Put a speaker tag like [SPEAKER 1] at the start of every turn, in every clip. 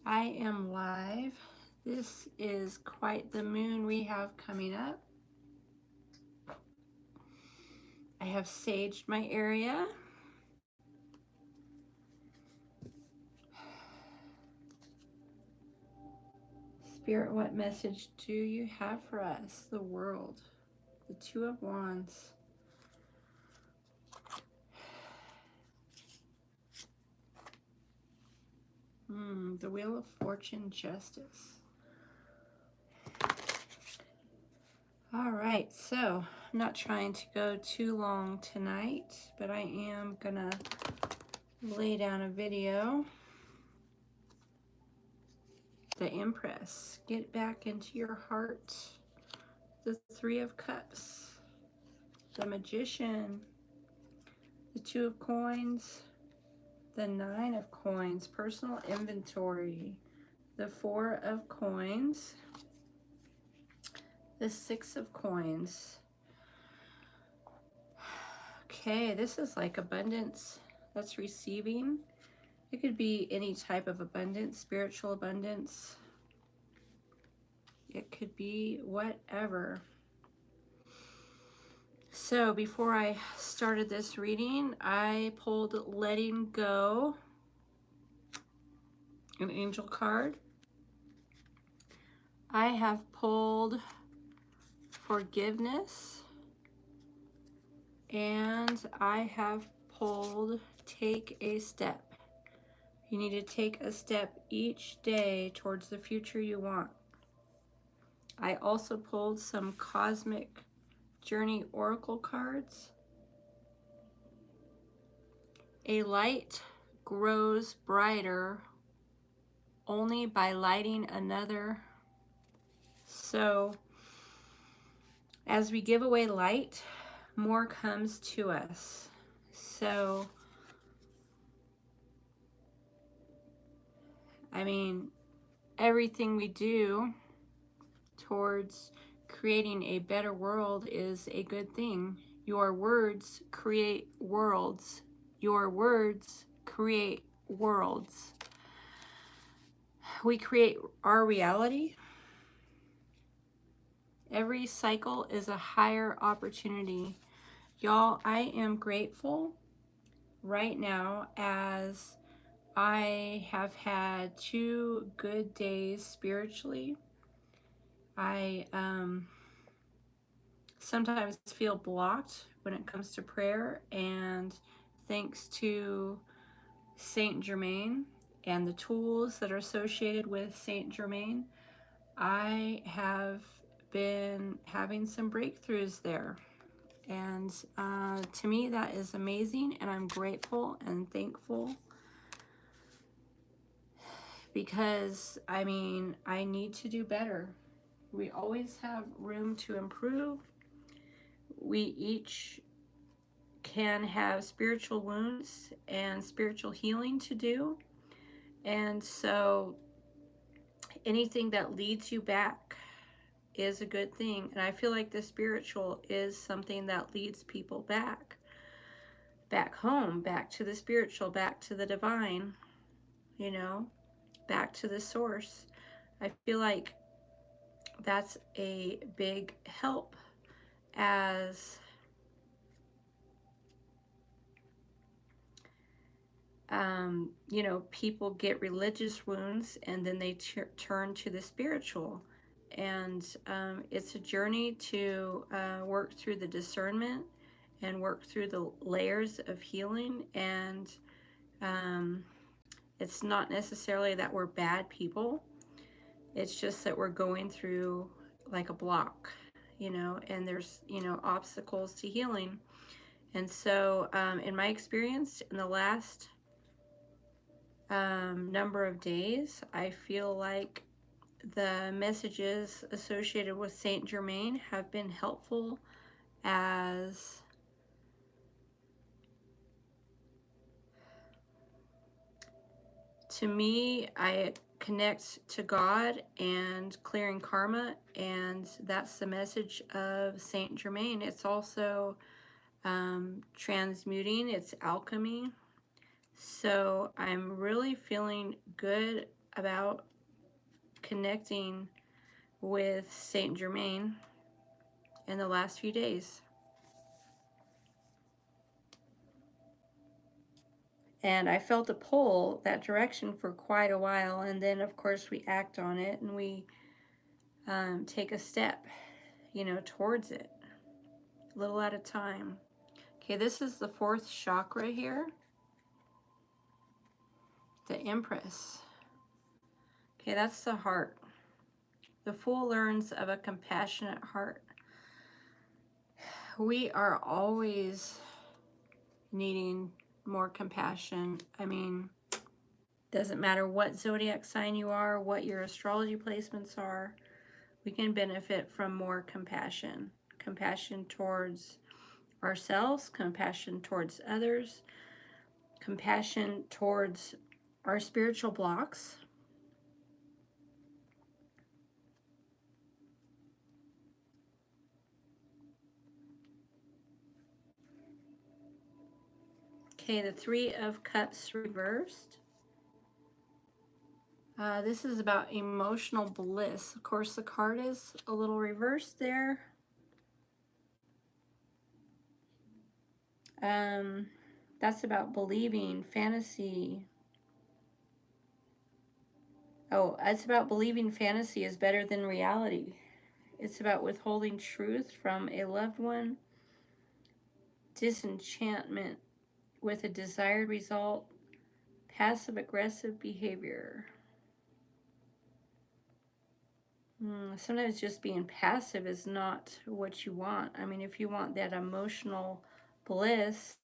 [SPEAKER 1] I am live. This is quite the moon we have coming up. I have saged my area. Spirit, what message do you have for us? The world. The Two of Wands. The Wheel of Fortune, Justice. All right, so I'm not trying to go too long tonight, but I am gonna lay down a video. The Empress, get back into your heart. The Three of Cups, the Magician, the Two of Coins, the Nine of Coins, personal inventory, the Four of Coins, the Six of Coins. Okay, this is like abundance. That's receiving. It could be any type of abundance, spiritual abundance. It could be whatever. So before I started this reading, I pulled Letting Go, an angel card. I have pulled Forgiveness, and I have pulled Take a Step. You need to take a step each day towards the future you want. I also pulled some Cosmic Journey Oracle cards. A light grows brighter only by lighting another. So as we give away light, more comes to us. So, I mean, everything we do towards creating a better world is a good thing. Your words create worlds. Your words create worlds. We create our reality. Every cycle is a higher opportunity. Y'all, I am grateful right now as I have had 2 good days spiritually. I sometimes feel blocked when it comes to prayer, and thanks to Saint Germain and the tools that are associated with Saint Germain, I have been having some breakthroughs there. And to me, that is amazing, and I'm grateful and thankful because, I mean, I need to do better. We always have room to improve. We each can have spiritual wounds and spiritual healing to do. And so anything that leads you back is a good thing. And I feel like the spiritual is something that leads people back home, back to the spiritual, back to the divine, you know, back to the source. I feel like that's a big help as you know, people get religious wounds and then they turn to the spiritual. And it's a journey to work through the discernment and work through the layers of healing. And it's not necessarily that we're bad people. It's just that we're going through like a block, you know, and there's, you know, obstacles to healing. And so in my experience, in the last number of days, I feel like the messages associated with Saint Germain have been helpful as to me, I connect to God and clearing karma, and that's the message of Saint Germain. It's also transmuting, it's alchemy. So I'm really feeling good about connecting with Saint Germain in the last few days. And I felt a pull that direction for quite a while, and then of course we act on it and we take a step, you know, towards it, a little at a time. Okay, this is the fourth chakra here, the Empress. Okay, that's the heart. The Fool learns of a compassionate heart. We are always needing more compassion. I mean, doesn't matter what zodiac sign you are, what your astrology placements are, we can benefit from more compassion. Compassion towards ourselves, compassion towards others, compassion towards our spiritual blocks. Okay, the Three of Cups reversed. This is about emotional bliss. Of course, the card is a little reversed there. That's about believing fantasy. Oh, it's about believing fantasy is better than reality. It's about withholding truth from a loved one, disenchantment with a desired result, passive-aggressive behavior. Sometimes just being passive is not what you want. I mean, if you want that emotional bliss,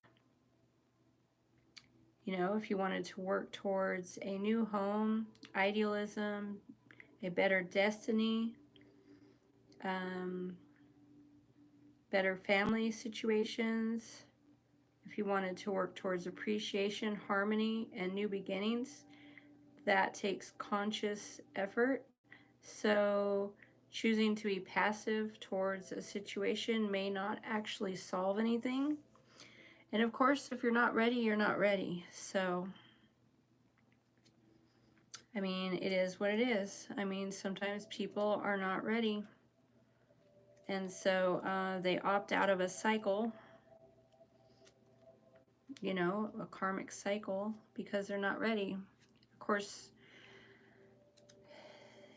[SPEAKER 1] you know, if you wanted to work towards a new home, idealism, a better destiny, better family situations, if you wanted to work towards appreciation, harmony, and new beginnings, that takes conscious effort. So choosing to be passive towards a situation may not actually solve anything. And of course, if you're not ready, you're not ready. So, I mean, it is what it is. I mean, sometimes people are not ready. And so they opt out of a cycle, you know, a karmic cycle, because they're not ready. Of course,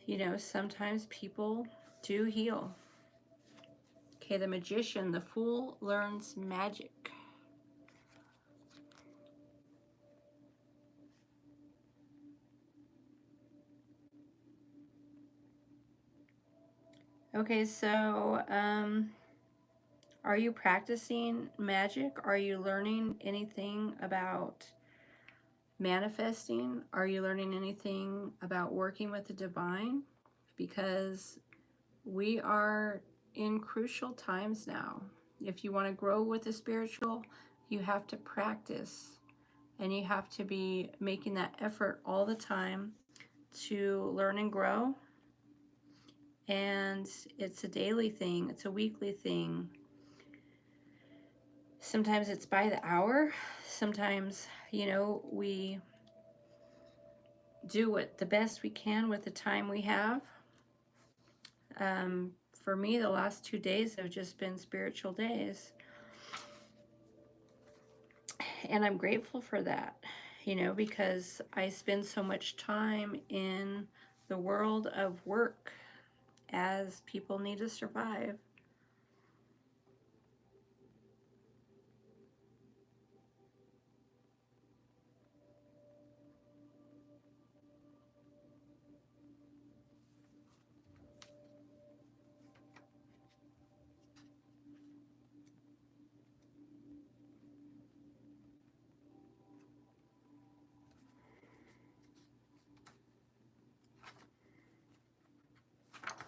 [SPEAKER 1] you know, sometimes people do heal. Okay, the Magician, the Fool learns magic. Okay, so are you practicing magic? Are you learning anything about manifesting? Are you learning anything about working with the divine? Because we are in crucial times now. If you want to grow with the spiritual, you have to practice, and you have to be making that effort all the time to learn and grow. And it's a daily thing, it's a weekly thing. Sometimes it's by the hour. Sometimes, you know, we do what the best we can with the time we have. For me, the last 2 days have just been spiritual days. And I'm grateful for that, you know, because I spend so much time in the world of work as people need to survive.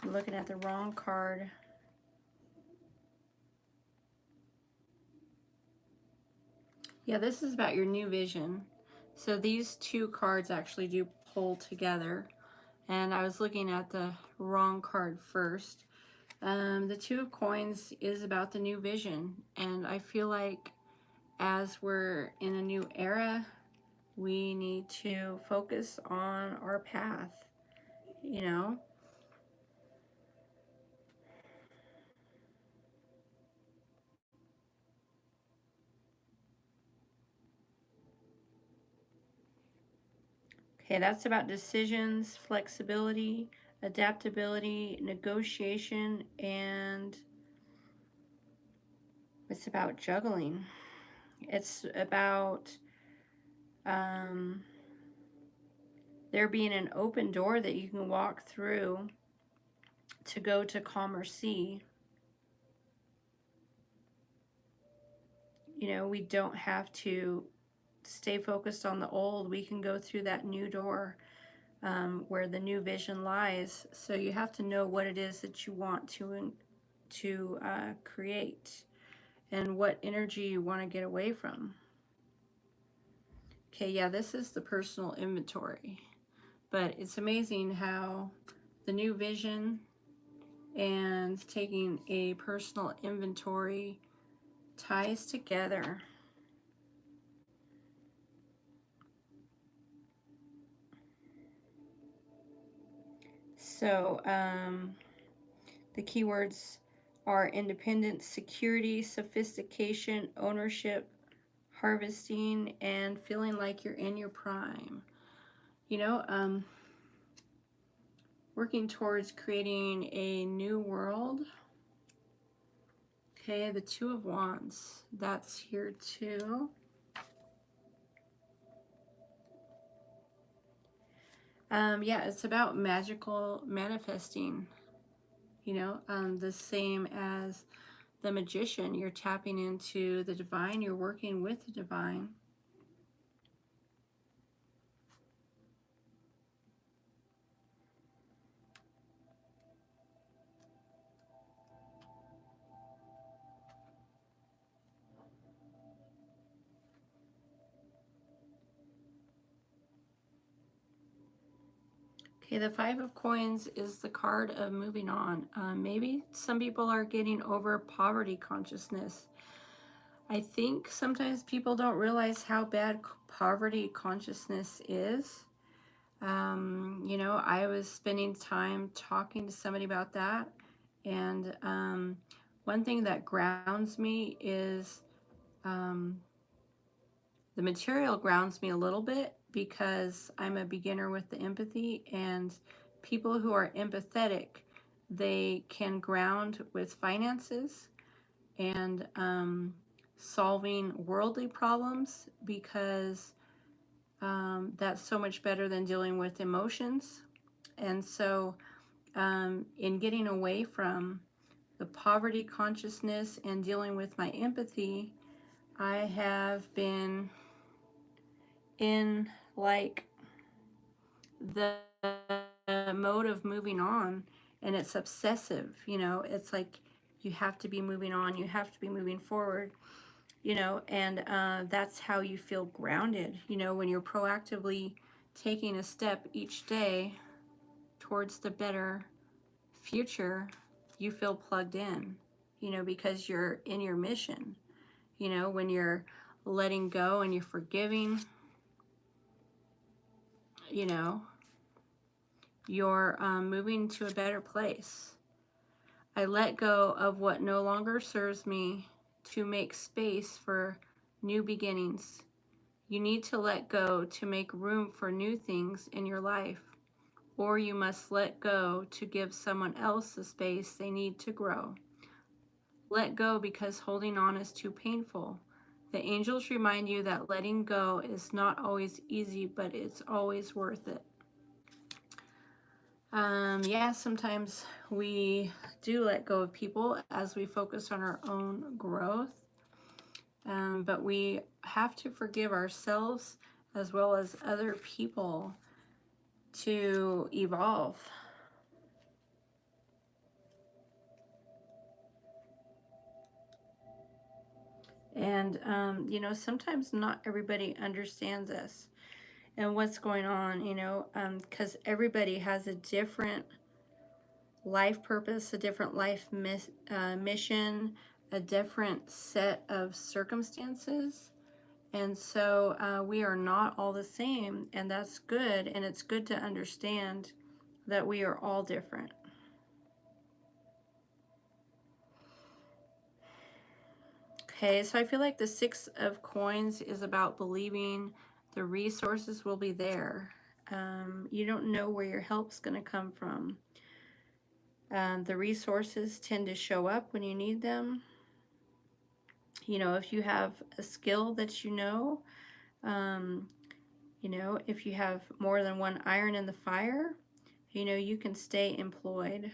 [SPEAKER 1] I'm looking at the wrong card. Yeah, this is about your new vision. So these two cards actually do pull together. And I was looking at the wrong card first. The Two of Coins is about the new vision. And I feel like as we're in a new era, We need to focus on our path, you know. Okay, that's about decisions, flexibility, adaptability, negotiation, and it's about juggling. It's about um, there being an open door that you can walk through to go to calmer sea. You know, we don't have to stay focused on the old. We can go through that new door where the new vision lies. So you have to know what it is that you want to create and what energy you want to get away from. Okay, yeah, this is the personal inventory, but it's amazing how the new vision and taking a personal inventory ties together. So the keywords are independence, security, sophistication, ownership, harvesting, and feeling like you're in your prime. You know, working towards creating a new world. Okay, the Two of Wands, that's here too. Yeah, it's about magical manifesting, you know, the same as the Magician. You're tapping into the divine, you're working with the divine. Okay, the Five of Coins is the card of moving on. Maybe some people are getting over poverty consciousness. I think sometimes people don't realize how bad poverty consciousness is. You know, I was spending time talking to somebody about that. And one thing that grounds me is the material grounds me a little bit because I'm a beginner with the empathy, and people who are empathetic, they can ground with finances and solving worldly problems because that's so much better than dealing with emotions. And so in getting away from the poverty consciousness and dealing with my empathy, I have been in like the mode of moving on, and it's obsessive, you know. It's like you have to be moving on, you have to be moving forward, you know, and that's how you feel grounded, you know, when you're proactively taking a step each day towards the better future. You feel plugged in, you know, because you're in your mission. You know, when you're letting go and you're forgiving, you know, you're moving to a better place. I let go of what no longer serves me to make space for new beginnings. You need to let go to make room for new things in your life, or you must let go to give someone else the space they need to grow. Let go because holding on is too painful. The angels remind you that letting go is not always easy, but it's always worth it. Yeah, sometimes we do let go of people as we focus on our own growth, but we have to forgive ourselves as well as other people to evolve. And, you know, sometimes not everybody understands us and what's going on, you know, because everybody has a different life purpose, a different life mission, a different set of circumstances. And so we are not all the same, and that's good. And it's good to understand that we are all different. Okay, so I feel like the Six of Coins is about believing the resources will be there. You don't know where your help's going to come from. The resources tend to show up when you need them. You know, if you have a skill that you know, if you have more than one iron in the fire, you know, you can stay employed.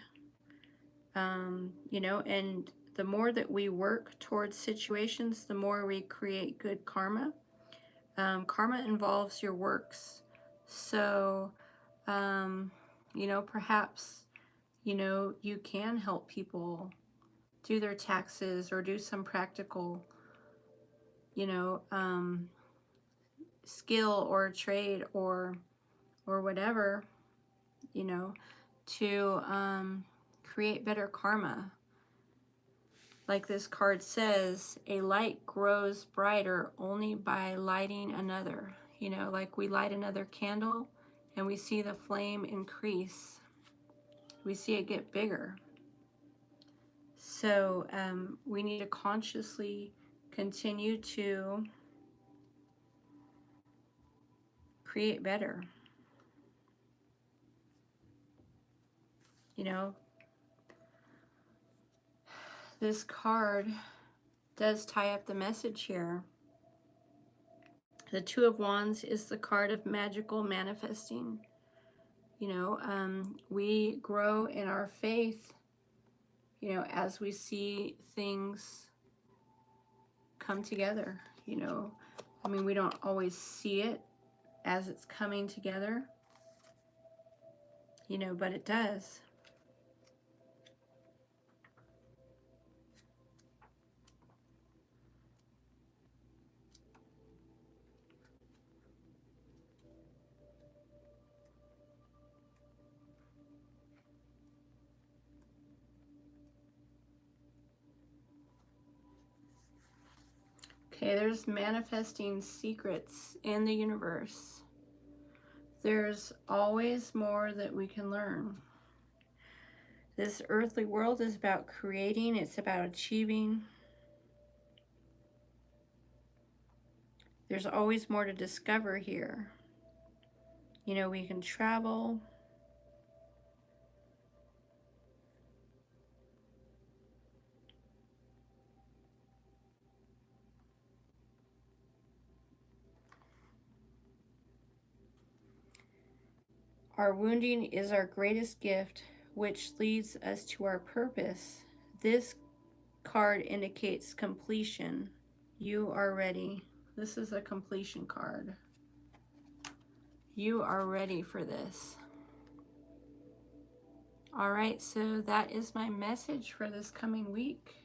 [SPEAKER 1] You know, and the more that we work towards situations, the more we create good karma. Karma involves your works. So, you know, perhaps, you know, you can help people do their taxes or do some practical, you know, skill or trade or whatever, you know, to create better karma. Like this card says, a light grows brighter only by lighting another. You know, like we light another candle and we see the flame increase. We see it get bigger. So we need to consciously continue to create better. You know, this card does tie up the message here. The Two of Wands is the card of magical manifesting. You know, we grow in our faith, you know, as we see things come together. You know, I mean, we don't always see it as it's coming together, you know, but it does. Okay, there's manifesting secrets in the universe. There's always more that we can learn. This earthly world is about creating, it's about achieving. There's always more to discover here. You know, we can travel. Our wounding is our greatest gift, which leads us to our purpose. This card indicates completion. You are ready. This is a completion card. You are ready for this. All right, so that is my message for this coming week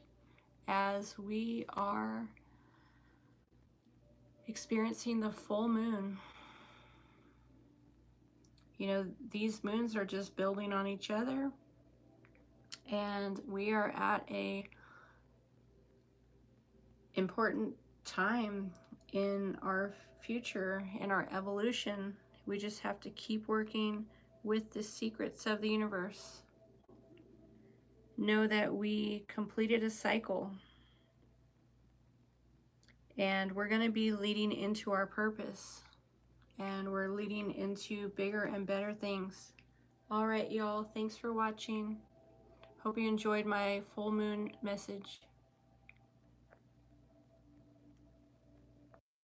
[SPEAKER 1] as we are experiencing the full moon. You know, these moons are just building on each other, and we are at a important time in our future, in our evolution. We just have to keep working with the secrets of the universe. Know that we completed a cycle, and we're going to be leading into our purpose, and we're leading into bigger and better things. All right, y'all, thanks for watching. Hope you enjoyed my full moon message.